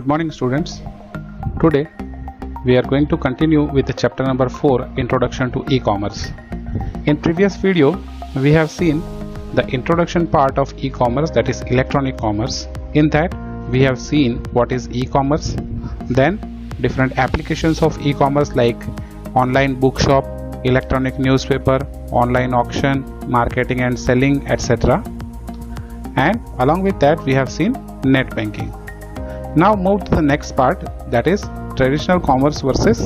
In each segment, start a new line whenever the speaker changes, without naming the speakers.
morning, students. Today we are going to continue with the chapter number 4, Introduction to E-commerce. In previous video we have seen the introduction part of e-commerce, that is electronic commerce. In that we have seen what is e-commerce, then different applications of e-commerce like online bookshop, electronic newspaper, online auction, marketing and selling, etc. And along with that we have seen net banking. Now move to the next part, that is traditional commerce versus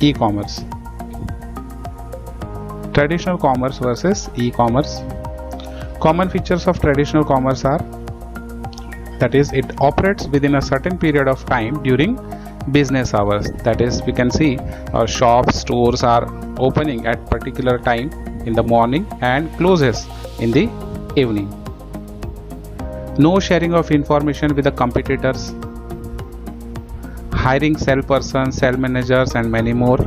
e-commerce. Traditional commerce versus e-commerce. Common features of traditional commerce are, that is, it operates within a certain period of time during business hours. That is, we can see our shops, stores are opening at particular time in the morning and closes in the evening. No sharing of information with the competitors, hiring salesperson, sales managers and many more.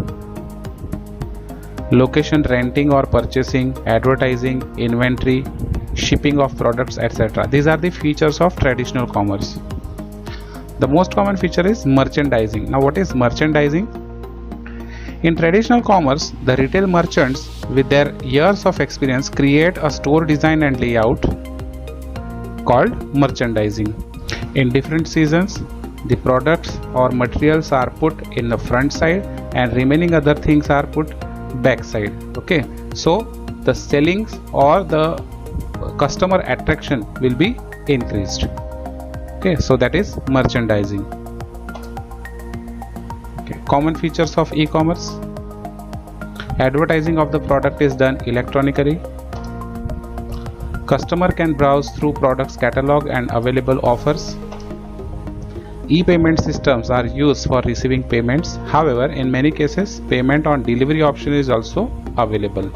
Location renting or purchasing, advertising, inventory, shipping of products, etc. These are the features of traditional commerce. The most common feature is merchandising. Now what is merchandising? In traditional commerce, the retail merchants with their years of experience create a store design and layout called merchandising. In different seasons, the products or materials are put in the front side and remaining other things are put back side. Okay, so the sellings or the customer attraction will be increased. Okay, so that is merchandising. Okay, common features of e-commerce. Advertising of the product is done electronically. Customer can browse through products catalog and available offers. E-payment systems are used for receiving payments. However, in many cases, payment on delivery option is also available.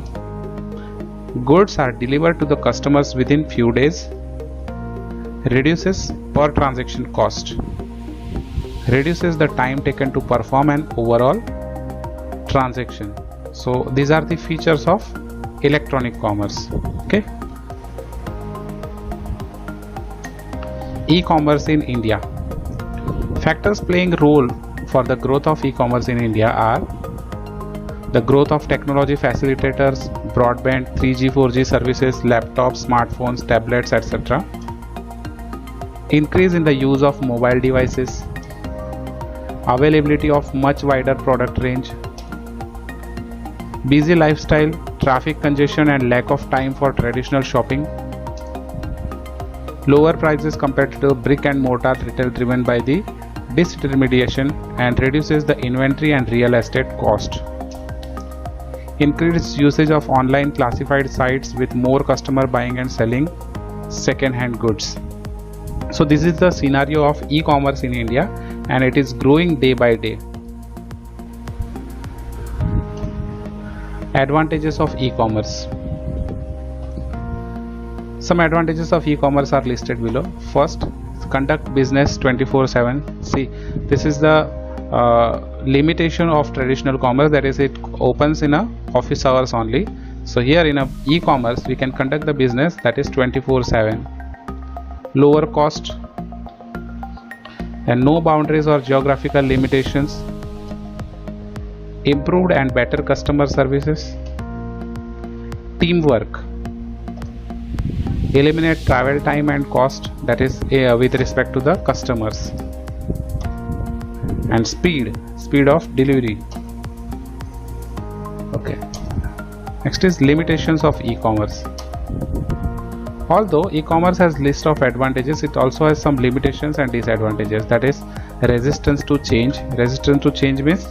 Goods are delivered to the customers within few days. Reduces per transaction cost. Reduces the time taken to perform an overall transaction. So these are the features of electronic commerce. Okay. E-commerce in India. Factors playing role for the growth of e-commerce in India are the growth of technology facilitators, broadband, 3G, 4G services, laptops, smartphones, tablets, etc. Increase in the use of mobile devices, availability of much wider product range, busy lifestyle, traffic congestion and lack of time for traditional shopping, lower prices compared to brick and mortar retail driven by the disintermediation and reduces the inventory and real estate cost. Increased usage of online classified sites with more customer buying and selling second-hand goods. So this is the scenario of e-commerce in India and it is growing day by day. Advantages of e-commerce. Some advantages of e-commerce are listed below. First, conduct business 24/7. See, this is the limitation of traditional commerce, that is, it opens in a office hours only. So here in a e-commerce we can conduct the business, that is 24/7. Lower cost and no boundaries or geographical limitations. Improved and better customer services. Teamwork. Eliminate travel time and cost, that is with respect to the customers. And speed of delivery. Okay. Next is limitations of e-commerce. Although e-commerce has list of advantages, it also has some limitations and disadvantages. That is resistance to change. Resistance to change means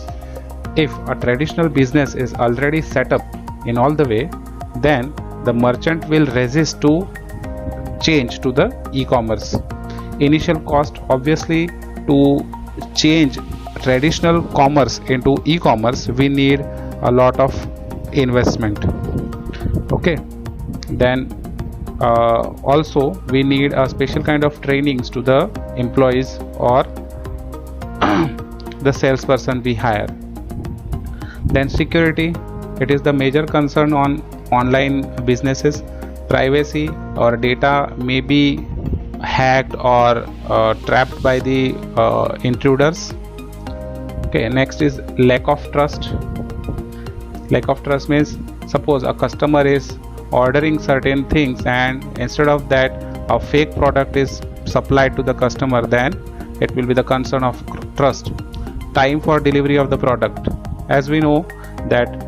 if a traditional business is already set up in all the way, then the merchant will resist to change to the e-commerce. Initial cost, obviously, to change traditional commerce into e-commerce we need a lot of investment. Okay, then also we need a special kind of trainings to the employees or the salesperson we hire. Then security, it is the major concern on online businesses. Privacy or data may be hacked or trapped by the intruders. Okay, next is lack of trust. Lack of trust means, suppose a customer is ordering certain things and instead of that a fake product is supplied to the customer, then it will be the concern of trust. Time for delivery of the product. As we know that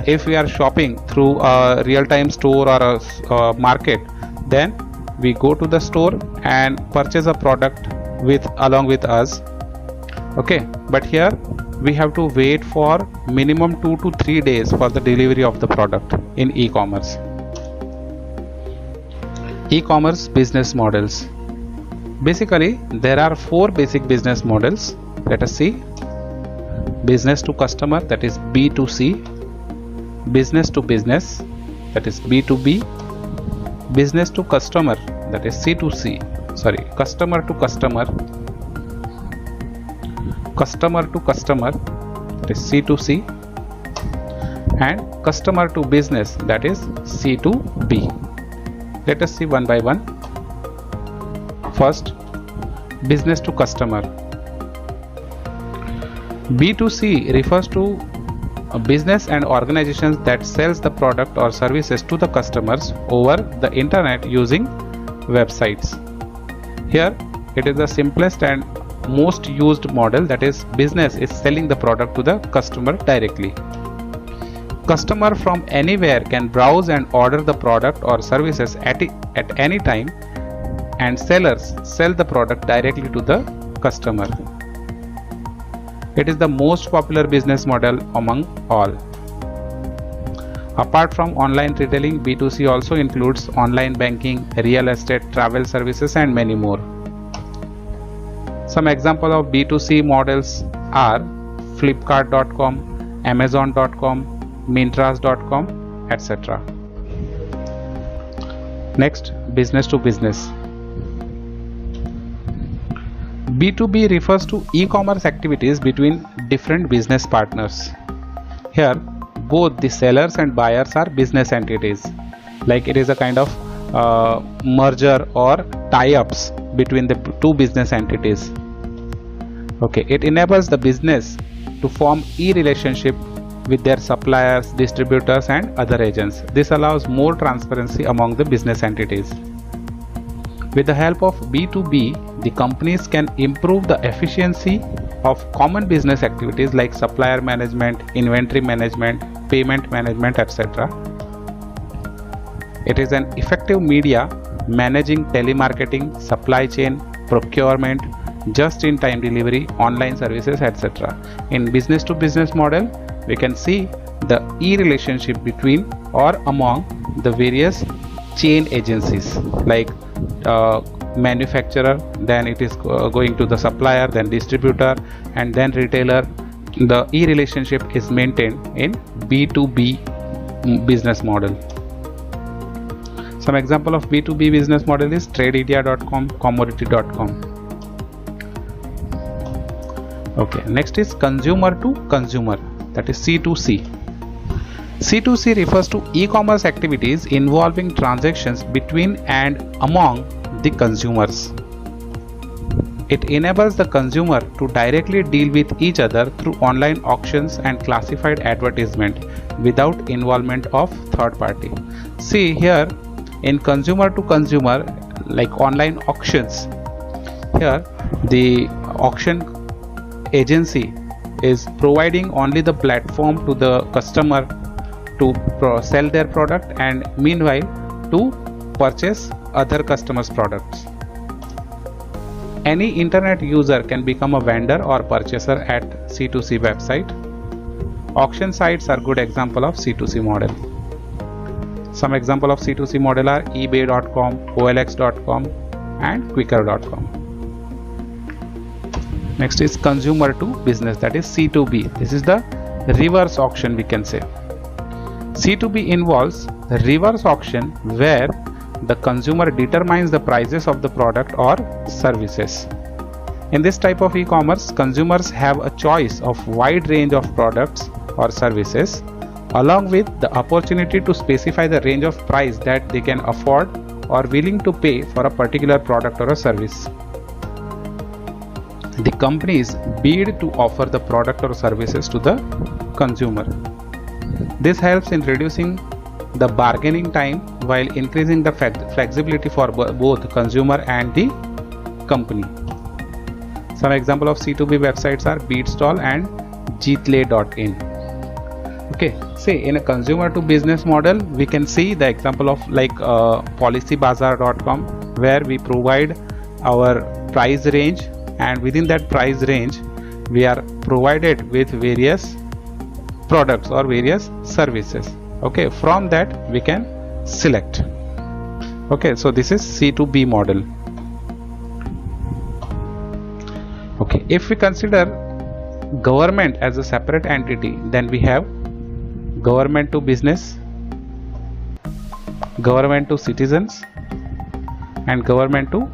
if we are shopping through a real-time store or a market, then we go to the store and purchase a product along with us. Okay, but here we have to wait for minimum 2 to 3 days for the delivery of the product in e-commerce. E-commerce business models. Basically, there are 4 basic business models. Let us see. Business to customer, that is B2C. Business to business, that is B2B. Business to customer, that is C2C. Sorry, customer to customer. Customer to customer, that is C2C. And customer to business, that is C2B. Let us see one by one. First, business to customer. B2C refers to a business and organizations that sells the product or services to the customers over the internet using websites. Here it is the simplest and most used model, that is business is selling the product to the customer directly. Customer from anywhere can browse and order the product or services at any time, and sellers sell the product directly to the customer. It is the most popular business model among all. Apart from online retailing, B2C also includes online banking, real estate, travel services and many more. Some examples of B2C models are Flipkart.com, Amazon.com, Mintras.com, etc. Next, business to business. B2B refers to e-commerce activities between different business partners. Here, both the sellers and buyers are business entities. Like it is a kind of merger or tie-ups between the two business entities. Okay, it enables the business to form e-relationship with their suppliers, distributors and other agents. This allows more transparency among the business entities. With the help of B2B, the companies can improve the efficiency of common business activities like supplier management, inventory management, payment management, etc. It is an effective media managing telemarketing, supply chain, procurement, just-in-time delivery, online services, etc. In business to business model, we can see the e-relationship between or among the various chain agencies like manufacturer, then it is going to the supplier, then distributor and then retailer. The e-relationship is maintained in B2B business model. Some example of B2B business model is TradeIndia.com, Commodity.com. Okay, next is consumer to consumer, that is C2C. C2C refers to e-commerce activities involving transactions between and among the consumers. It enables the consumer to directly deal with each other through online auctions and classified advertisement without involvement of third party. See here in consumer to consumer, like online auctions, here the auction agency is providing only the platform to the customer to sell their product and meanwhile to purchase other customers' products. Any internet user can become a vendor or purchaser at C2C website. Auction sites are good example of C2C model. Some example of C2C model are eBay.com, OLX.com and Quikr.com. Next is consumer to business, that is C2B. This is the reverse auction, we can say. C2B involves the reverse auction where the consumer determines the prices of the product or services. In this type of e-commerce, consumers have a choice of wide range of products or services along with the opportunity to specify the range of price that they can afford or willing to pay for a particular product or a service. The companies bid to offer the product or services to the consumer. This helps in reducing the bargaining time while increasing the flexibility for both consumer and the company. Some example of C2B websites are Beatstall and Jeetle.in. Okay, say in a consumer to business model, we can see the example of like PolicyBazaar.com, where we provide our price range, and within that price range we are provided with various products or various services. Okay, from that we can select. Okay, so this is C2B model. Okay, if we consider government as a separate entity, then we have government to business, government to citizens, and government to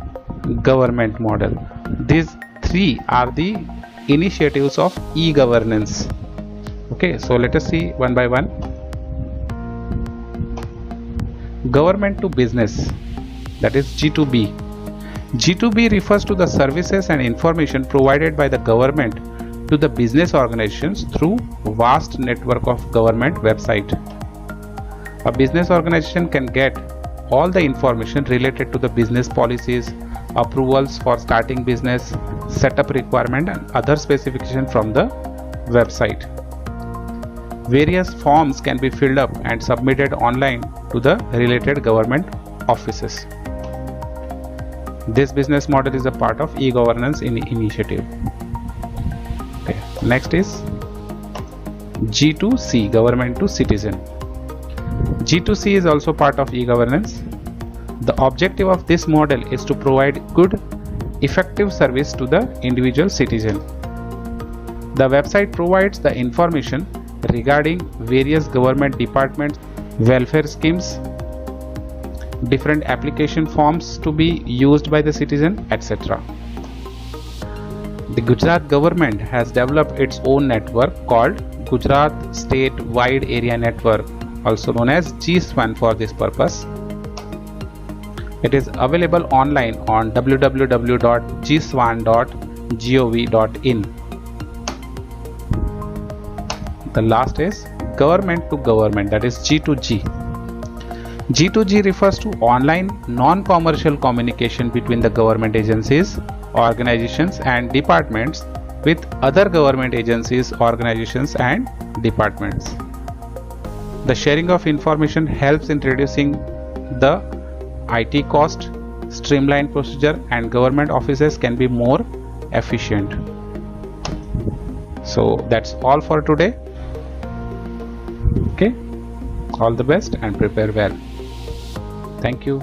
government model. These three are the initiatives of e-governance. Okay, so let us see one by one. Government to business, that is G2B. G2B refers to the services and information provided by the government to the business organizations through vast network of government website. A business organization can get all the information related to the business policies, approvals for starting business, setup requirement, and other specifications from the website. Various forms can be filled up and submitted online to the related government offices. This business model is a part of e-governance initiative. Okay. Next is G2C, government to citizen. G2C is also part of e-governance. The objective of this model is to provide good, effective service to the individual citizen. The website provides the information regarding various government departments, welfare schemes, different application forms to be used by the citizen, etc. The Gujarat government has developed its own network called Gujarat State Wide Area Network, also known as GSWAN for this purpose. It is available online on www.gswan.gov.in. The last is government to government, that is G2G. G2G refers to online non-commercial communication between the government agencies, organizations and departments with other government agencies, organizations and departments. The sharing of information helps in reducing the IT cost, streamlined procedure, and government offices can be more efficient. So that's all for today. Okay, all the best and prepare well. Thank you.